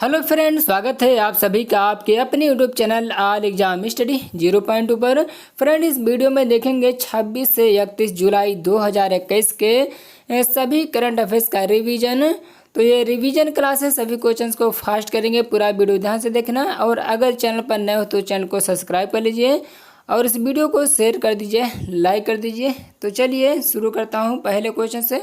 Hello friend, स्वागत है आप सभी का आपके अपने YouTube channel all exam study 0.2 पर। फ्रेंड, इस वीडियो में देखेंगे 26 से 31 जुलाई 2021 के सभी करंट अफेयर्स का रिवीजन। तो ये रिवीजन क्लास है, सभी क्वेश्चंस को फास्ट करेंगे। पूरा वीडियो ध्यान से देखना और अगर चैनल पर नए हो तो चैनल को सब्सक्राइब कर लीजिए और इस वीडियो को शेयर कर दीजिए, लाइक कर दीजिए। तो चलिए शुरू करता हूँ पहले क्वेश्चन से।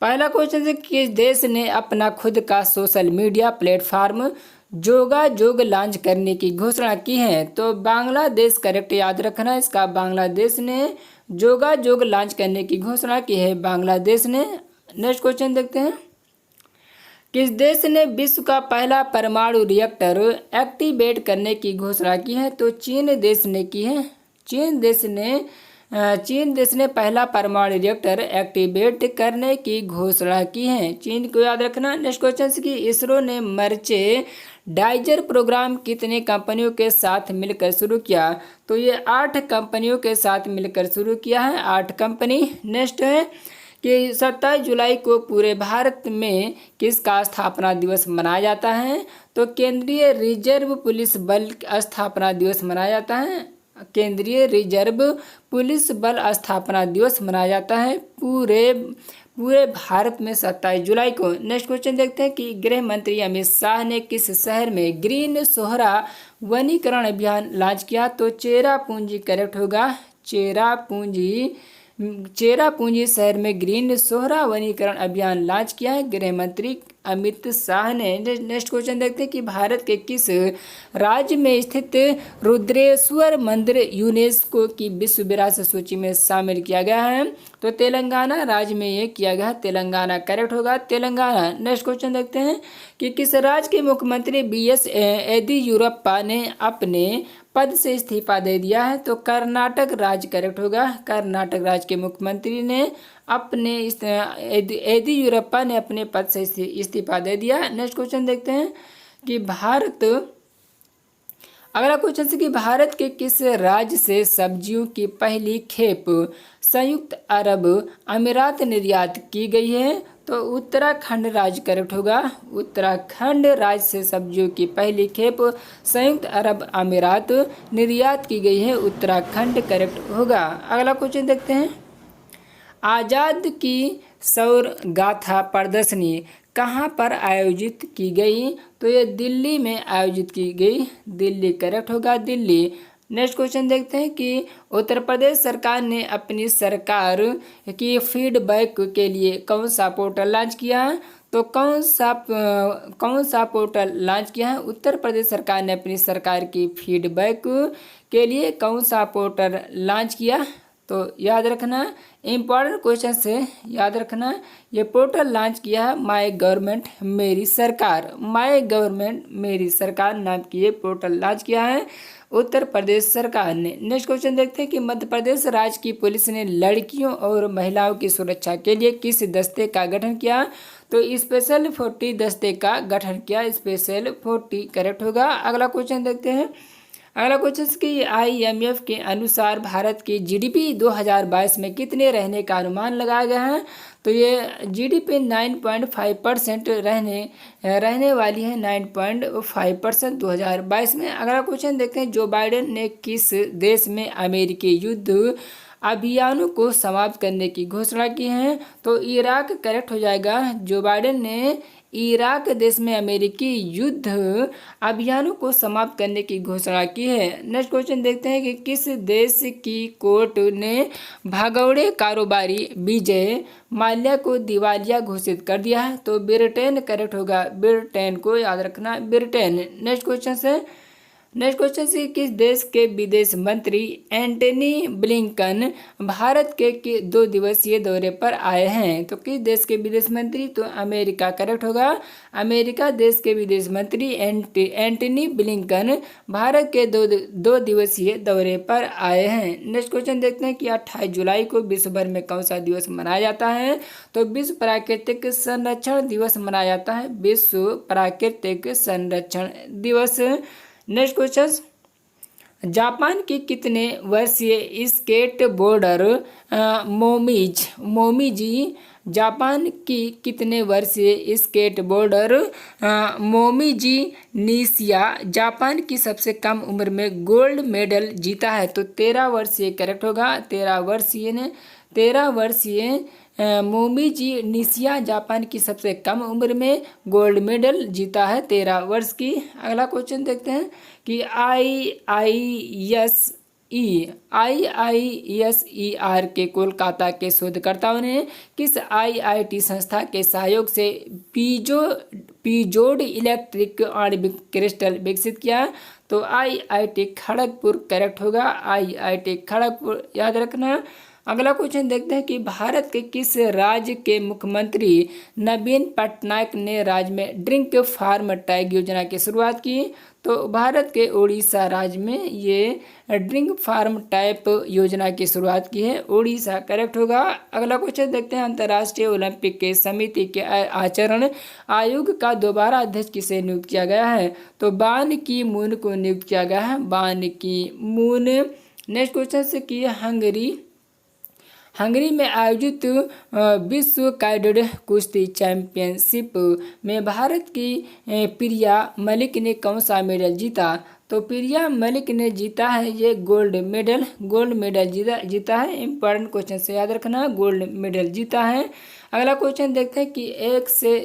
पहला क्वेश्चन है, किस देश ने अपना खुद का सोशल मीडिया प्लेटफॉर्म जोगाजोग लॉन्च करने की घोषणा की है? तो बांग्लादेश करेक्ट, याद रखना इसका। बांग्लादेश ने जोगाजोग लॉन्च करने की घोषणा की है, बांग्लादेश ने। नेक्स्ट क्वेश्चन देखते हैं, किस देश ने विश्व का पहला परमाणु रिएक्टर एक्टिवेट करने की घोषणा की है? तो चीन देश ने की है। चीन देश ने पहला परमाणु रिएक्टर एक्टिवेट करने की घोषणा की है, चीन को याद रखना। नेक्स्ट क्वेश्चन की, इसरो ने मर्चे डाइजर प्रोग्राम कितने कंपनियों के साथ मिलकर शुरू किया? तो ये 8 कंपनियों के साथ मिलकर शुरू किया है, 8 कंपनी। नेक्स्ट है कि 27 जुलाई को पूरे भारत में किसका स्थापना दिवस मनाया जाता है? तो केंद्रीय रिजर्व पुलिस बल स्थापना दिवस मनाया जाता है, केंद्रीय रिजर्व पुलिस बल स्थापना दिवस मनाया जाता है पूरे भारत में 27 जुलाई को। नेक्स्ट क्वेश्चन देखते हैं कि गृह मंत्री अमित शाह ने किस शहर में ग्रीन सोहरा वनीकरण अभियान लॉन्च किया? तो चेरापूंजी करेक्ट होगा, चेरापूंजी शहर में ग्रीन सोहरा वनीकरण अभियान लॉन्च किया है गृह मंत्री अमित शाह ने। नेक्स्ट क्वेश्चन देखते हैं कि भारत के किस राज्य में स्थित रुद्रेश्वर मंदिर यूनेस्को की विश्व विरासत सूची में शामिल किया गया है? तो तेलंगाना राज्य में ये किया गया, तेलंगाना करेक्ट होगा, तेलंगाना। नेक्स्ट क्वेश्चन देखते हैं कि किस राज्य के मुख्यमंत्री BS येदियुरप्पा ने अपने पद से इस्तीफा दे दिया है? तो कर्नाटक राज्य करेक्ट होगा, कर्नाटक राज्य के मुख्यमंत्री ने येदियुरप्पा ने अपने पद से इस्तीफा दे दिया। नेक्स्ट क्वेश्चन देखते हैं कि अगला क्वेश्चन है कि भारत के किस राज्य से सब्जियों की पहली खेप संयुक्त अरब अमीरात निर्यात की गई है? तो उत्तराखंड राज्य करेक्ट होगा, उत्तराखंड राज्य से सब्जियों की पहली खेप संयुक्त अरब अमीरात निर्यात की गई है, उत्तराखंड करेक्ट होगा। अगला क्वेश्चन देखते हैं, आज़ाद की सौर गाथा प्रदर्शनी कहाँ पर आयोजित की गई? तो ये दिल्ली में आयोजित की गई, दिल्ली करेक्ट होगा, दिल्ली। नेक्स्ट क्वेश्चन देखते हैं कि उत्तर प्रदेश सरकार ने अपनी सरकार की फीडबैक के लिए कौन सा पोर्टल लॉन्च किया है? तो कौन सा पोर्टल लॉन्च किया है? उत्तर प्रदेश सरकार ने अपनी सरकार की फीडबैक के लिए कौन सा पोर्टल लॉन्च किया? तो याद रखना, इम्पॉर्टेंट क्वेश्चन से याद रखना, ये पोर्टल लॉन्च किया है माय गवर्नमेंट मेरी सरकार, माय गवर्नमेंट मेरी सरकार नाम की ये पोर्टल लॉन्च किया है उत्तर प्रदेश सरकार ने। नेक्स्ट क्वेश्चन देखते हैं कि मध्य प्रदेश राज्य की पुलिस ने लड़कियों और महिलाओं की सुरक्षा के लिए किस दस्ते का गठन किया? तो स्पेशल 40 दस्ते का गठन किया, स्पेशल 40 करेक्ट होगा। अगला क्वेश्चन देखते हैं, अगला क्वेश्चन की IMF के अनुसार भारत की GDP 2022 में कितने रहने का अनुमान लगाया गया है? तो ये GDP 9.5% रहने वाली है, 9.5% 2022 में। अगला क्वेश्चन देखते हैं, जो बाइडेन ने किस देश में अमेरिकी युद्ध अभियानों को समाप्त करने की घोषणा की है? तो इराक करेक्ट हो जाएगा, जो बाइडेन ने इराक देश में अमेरिकी युद्ध अभियानों को समाप्त करने की घोषणा की है। नेक्स्ट क्वेश्चन देखते हैं कि किस देश की कोर्ट ने भगौड़े कारोबारी विजय माल्या को दिवालिया घोषित कर दिया है? तो ब्रिटेन करेक्ट होगा, ब्रिटेन को याद रखना, ब्रिटेन। नेक्स्ट क्वेश्चन से किस देश के विदेश मंत्री एंटनी ब्लिंकन भारत के 2 दिवसीय दौरे पर आए हैं? तो किस देश के विदेश मंत्री? तो अमेरिका करेक्ट होगा, अमेरिका देश के विदेश मंत्री एंटनी ब्लिंकन भारत के 2 दिवसीय दौरे पर आए हैं। नेक्स्ट क्वेश्चन देखते हैं कि 28 जुलाई को विश्व भर में कौन सा दिवस मनाया जाता है? तो विश्व प्राकृतिक संरक्षण दिवस मनाया जाता है, विश्व प्राकृतिक संरक्षण दिवस। नेक्स्ट क्वेश्चन, जापान के कितने वर्षीय स्केटबोर्डर मोमीजी जापान की कितने वर्षीय स्केटबोर्डर मोमीजी निशिया जापान की सबसे कम उम्र में गोल्ड मेडल जीता है? तो 13 वर्षीय करेक्ट होगा। 13 वर्षीय मोमीजी निशिया जापान की सबसे कम उम्र में गोल्ड मेडल जीता है 13 वर्ष की। अगला क्वेश्चन देखते हैं कि IISER के कोलकाता के शोधकर्ताओं ने किस IIT संस्था के सहयोग से पीजोड इलेक्ट्रिक आणविक क्रिस्टल विकसित किया? तो IIT खड़गपुर करेक्ट होगा। IIT खड़गपुर याद रखना। अगला क्वेश्चन देखते हैं कि भारत के किस राज्य के मुख्यमंत्री नवीन पटनायक ने राज्य में ड्रिंक फार्म टैग योजना की शुरुआत की? तो भारत के उड़ीसा राज्य में ये ड्रिंक फार्म टाइप योजना की शुरुआत की है। उड़ीसा करेक्ट होगा। अगला क्वेश्चन देखते हैं अंतर्राष्ट्रीय ओलंपिक के समिति के आचरण आयोग का दोबारा अध्यक्ष किसे नियुक्त किया गया है? तो बान की मून को नियुक्त किया गया है। बान की मून। नेक्स्ट क्वेश्चन से कि हंगरी में आयोजित विश्व कैडेट कुश्ती चैंपियनशिप में भारत की प्रिया मलिक ने कौन सा मेडल जीता? तो प्रिया मलिक ने जीता है ये गोल्ड मेडल जीता है। इम्पोर्टेंट क्वेश्चन से याद रखना, गोल्ड मेडल जीता है। अगला क्वेश्चन देखते हैं कि 1 से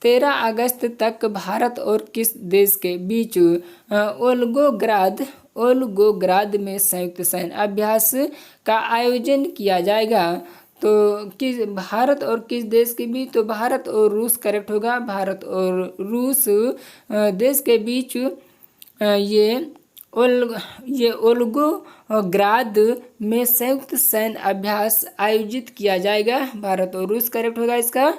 13 अगस्त तक भारत और किस देश के बीच ओल्गोग्राद में संयुक्त सैन्य अभ्यास का आयोजन किया जाएगा? तो किस भारत और किस देश के बीच? तो भारत और रूस करेक्ट होगा। भारत और रूस देश के बीच ये ओल्गोग्राद में संयुक्त सैन्य अभ्यास आयोजित किया जाएगा। भारत और रूस करेक्ट होगा इसका।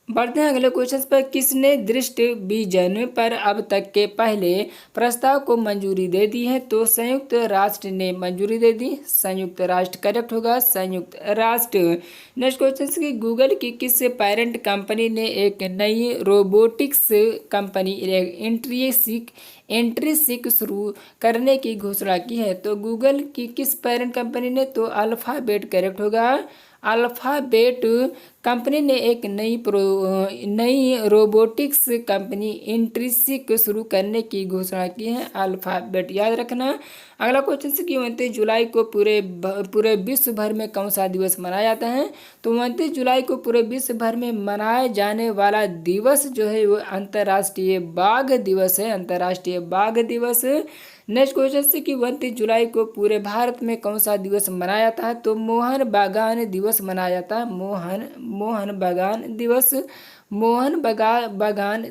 बढ़ते हैं अगले क्वेश्चन पर। किसने दृष्टि विजन पर अब तक के पहले प्रस्ताव को मंजूरी दे दी है? तो संयुक्त राष्ट्र ने मंजूरी दे दी। संयुक्त राष्ट्र करेक्ट होगा। संयुक्त राष्ट्र। नेक्स्ट क्वेश्चन की गूगल की किस पेरेंट कंपनी ने एक नई रोबोटिक्स कंपनी इंट्रीसिक शुरू करने की घोषणा की है? तो गूगल की किस पेरेंट कंपनी ने? तो अल्फाबेट करेक्ट होगा। अल्फाबेट कंपनी ने एक नई रोबोटिक्स कंपनी इंट्रीसिक शुरू करने की घोषणा की है। अल्फाबेट याद रखना। अगला क्वेश्चन से कि 29 जुलाई को पूरे विश्व भर में कौन सा दिवस मनाया जाता है? तो 29 जुलाई को पूरे विश्व भर में मनाए जाने वाला दिवस जो है वो अंतर्राष्ट्रीय बाघ दिवस है। अंतर्राष्ट्रीय बाघ दिवस। नेक्स्ट क्वेश्चन से कि 29 जुलाई को पूरे भारत में कौन सा दिवस मनाया जाता है? तो मोहन बागान दिवस मनाया जाता है। मोहन बागान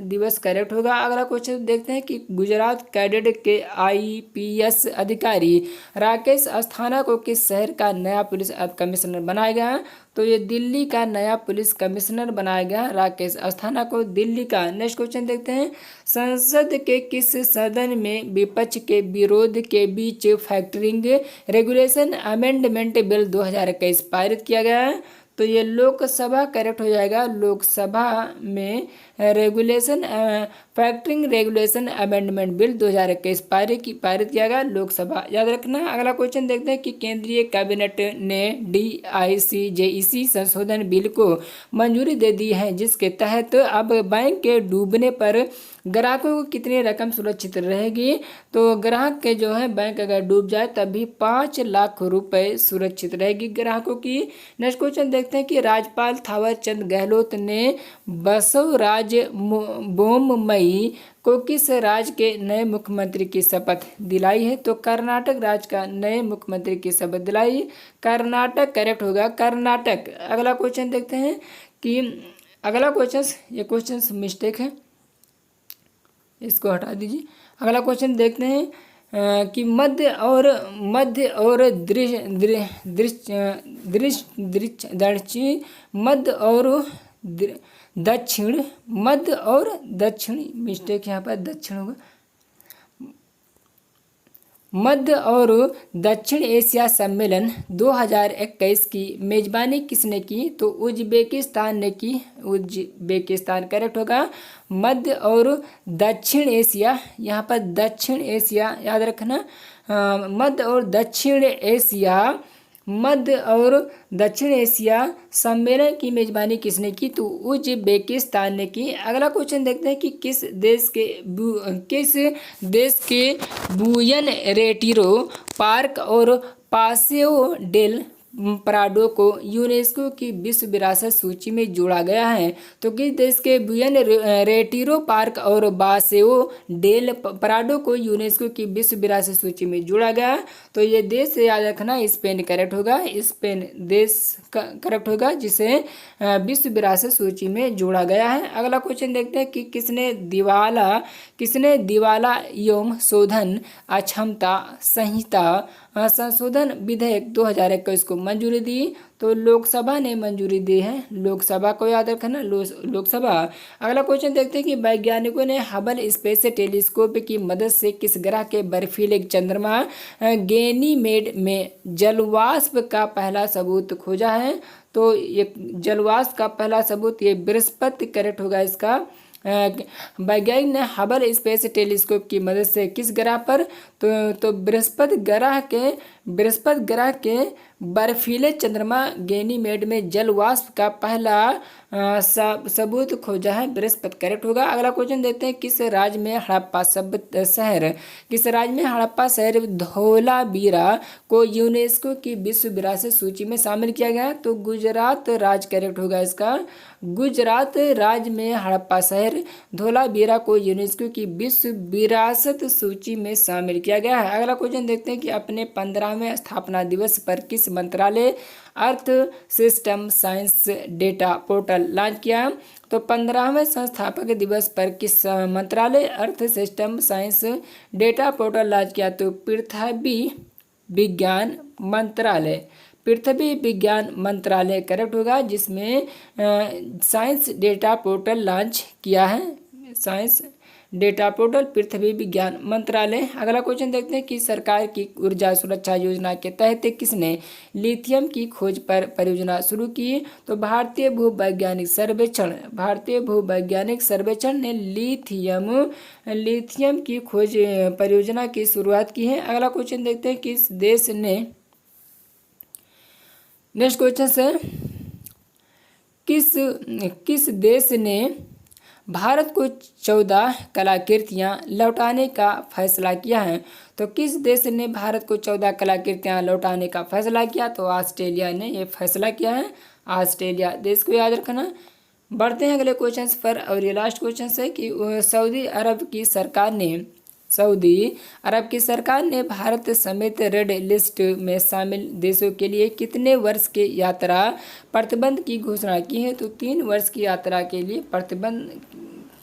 दिवस करेक्ट होगा। अगला क्वेश्चन देखते हैं कि गुजरात कैडेट के IPS अधिकारी राकेश अस्थाना को किस शहर का नया पुलिस कमिश्नर बनाया गया? तो ये दिल्ली का नया पुलिस कमिश्नर बनाया गया राकेश अस्थाना को, दिल्ली का। नेक्स्ट क्वेश्चन देखते हैं संसद के किस सदन में विपक्ष के विरोध के बीच फैक्टरिंग रेगुलेशन अमेंडमेंट बिल 2021 पारित किया गया है? तो ये लोकसभा करेक्ट हो जाएगा। लोकसभा में फैक्टरिंग रेगुलेशन अमेंडमेंट बिल 2021 पारित किया गया। लोकसभा याद रखना। अगला क्वेश्चन देखते हैं कि केंद्रीय कैबिनेट ने DICJEC संशोधन बिल को मंजूरी दे दी है, जिसके तहत अब बैंक के डूबने पर ग्राहकों को कितनी रकम सुरक्षित रहेगी? तो ग्राहक के जो है बैंक अगर डूब जाए तभी 5 लाख रुपए सुरक्षित रहेगी ग्राहकों की। नेक्स्ट क्वेश्चन देखते हैं कि राज्यपाल थावर चंद गहलोत ने बसवराज बोममई को किस राज्य के नए मुख्यमंत्री की शपथ दिलाई है? तो कर्नाटक राज्य का नए मुख्यमंत्री की शपथ दिलाई। कर्नाटक करेक्ट होगा। कर्नाटक। अगला क्वेश्चन देखते हैं कि अगला क्वेश्चन, ये क्वेश्चन मिस्टेक है, इसको हटा दीजिए। अगला क्वेश्चन देखते हैं कि मध्य और दक्षिण मिस्टेक यहाँ पर दक्षिण होगा। मध्य और दक्षिण एशिया सम्मेलन 2021 की मेजबानी किसने की? तो उज्बेकिस्तान ने की। उज्बेकिस्तान करेक्ट होगा। मध्य और दक्षिण एशिया, यहाँ पर दक्षिण एशिया याद रखना। मध्य और दक्षिण एशिया सम्मेलन की मेजबानी किसने की? तो उज्बेकिस्तान ने की। अगला क्वेश्चन देखते हैं कि किस देश के बुयन रेटिरो पार्क और पासेओ डेल प्राडो को यूनेस्को की विश्व विरासत सूची में जोड़ा गया है? तो किस देश के बुयन रेटिरो पार्क और बासेओ डेल प्राडो को यूनेस्को की विश्व विरासत सूची में जोड़ा गया? तो ये देश याद रखना, स्पेन करेक्ट होगा। स्पेन देश करेक्ट होगा जिसे विश्व विरासत सूची में जोड़ा गया है। अगला क्वेश्चन देखते हैं कि किसने दिवाला एवं शोधन अक्षमता संहिता संशोधन विधेयक 2021 को मंजूरी दी? तो लोकसभा ने मंजूरी दी है। लोकसभा को याद रखना, लोकसभा। अगला क्वेश्चन देखते हैं कि वैज्ञानिकों ने हबल स्पेस टेलीस्कोप की मदद से किस ग्रह के बर्फीले चंद्रमा गैनीमेड में जलवाष्प का पहला सबूत खोजा है? तो ये जलवाष्प का पहला सबूत ये बृहस्पति करेक्ट होगा इसका। वैज्ञानिक ने हबल स्पेस टेलीस्कोप की मदद से किस ग्रह पर? तो बृहस्पति ग्रह के बर्फीले चंद्रमा गैनीमेड में जलवाष्प का पहला सबूत खोजा है, बृहस्पति करेक्ट होगा। अगला क्वेश्चन देखते हैं किस राज्य में हड़प्पा शहर धोलावीरा को यूनेस्को की विश्व विरासत सूची में शामिल किया गया? तो गुजरात राज्य करेक्ट होगा इसका। गुजरात राज्य में हड़प्पा शहर धोलावीरा को यूनेस्को की विश्व विरासत सूची में शामिल किया गया है। अगला क्वेश्चन देखते हैं कि अपने 15वें स्थापना दिवस पर किस मंत्रालय earth system science data portal launch किया? तो 15वें संस्थापक दिवस पर किस मंत्रालय earth system science data portal launch किया? तो पृथ्वी विज्ञान मंत्रालय करेक्ट होगा, जिसमें साइंस डेटा पोर्टल लॉन्च किया है। साइंस डेटा पोर्टल पृथ्वी विज्ञान मंत्रालय। अगला क्वेश्चन देखते हैं कि सरकार की ऊर्जा सुरक्षा योजना के तहत किसने लिथियम की खोज पर परियोजना शुरू की? तो भारतीय भूवैज्ञानिक सर्वेक्षण ने लिथियम की खोज परियोजना की शुरुआत की है। अगला क्वेश्चन देखते हैं किस देश ने नेक्स्ट क्वेश्चन से किस देश ने भारत को 14 कलाकृतियाँ लौटाने का फैसला किया है? तो किस देश ने भारत को 14 कलाकृतियाँ लौटाने का फैसला किया? तो ऑस्ट्रेलिया ने ये फैसला किया है। ऑस्ट्रेलिया देश को याद रखना। बढ़ते हैं अगले क्वेश्चन पर और ये लास्ट क्वेश्चन है कि सऊदी अरब की सरकार ने भारत समेत रेड लिस्ट में शामिल देशों के लिए कितने वर्ष के यात्रा प्रतिबंध की घोषणा की है? तो 3 वर्ष की यात्रा के लिए प्रतिबंध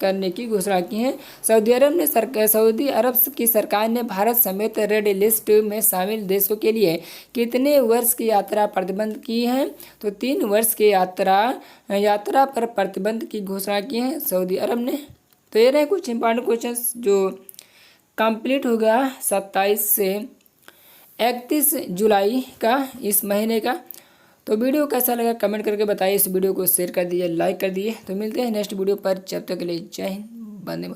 करने की घोषणा की है। सऊदी अरब की सरकार ने भारत समेत रेड लिस्ट में शामिल देशों के लिए कितने वर्ष की यात्रा प्रतिबंध की है? तो 3 वर्ष की यात्रा पर प्रतिबंध की घोषणा की है सऊदी अरब ने। तो ये रहे कुछ इंपॉर्टेंट क्वेश्चन जो कंप्लीट होगा 27 से 31 जुलाई का इस महीने का। तो वीडियो कैसा लगा कमेंट करके बताइए। इस वीडियो को शेयर कर दीजिए, लाइक कर दीजिए। तो मिलते हैं नेक्स्ट वीडियो पर, जब तक के लिए जय हिंद, वंदे मातरम।